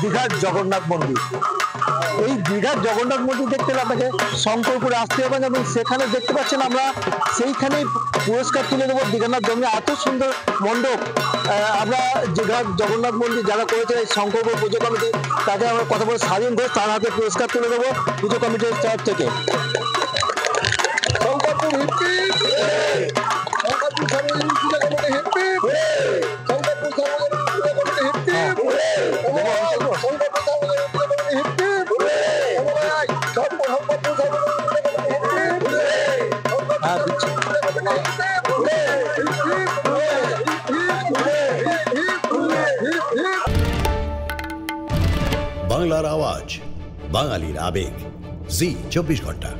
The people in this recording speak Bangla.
দীঘার জগন্নাথ মন্দির। এই দীঘার জগন্নাথ মন্দির দেখতে হলে আপনাকে শঙ্করপুরে আসতে হবে এবং সেখানে দেখতে পাচ্ছেন আমরা সেইখানেই পুরস্কার তুলে দেবো দীঘানাথ জমি। এত সুন্দর মণ্ডপ আমরা দীঘার জগন্নাথ মন্দির যারা করেছে এই শঙ্করপুর পুজো কমিটি, তাকে আমরা কথা বলে স্বাধীন ঘোষ তার হাতে পুরস্কার তুলে দেবো পুজো কমিটির তরফ থেকে। শঙ্করপুর হিপ্পি, শঙ্করপুর সার্বজনীন পূজা কমিটি হিপ্পি, শঙ্করপুর সার্বজনীন পূজা কমিটি হিপ্পি, শঙ্করপুর সার্বজনীন পূজা কমিটি হিপ্পি, বাংলার আওয়াজ, বাঙালির আবেগ, জি 24 ঘন্টা।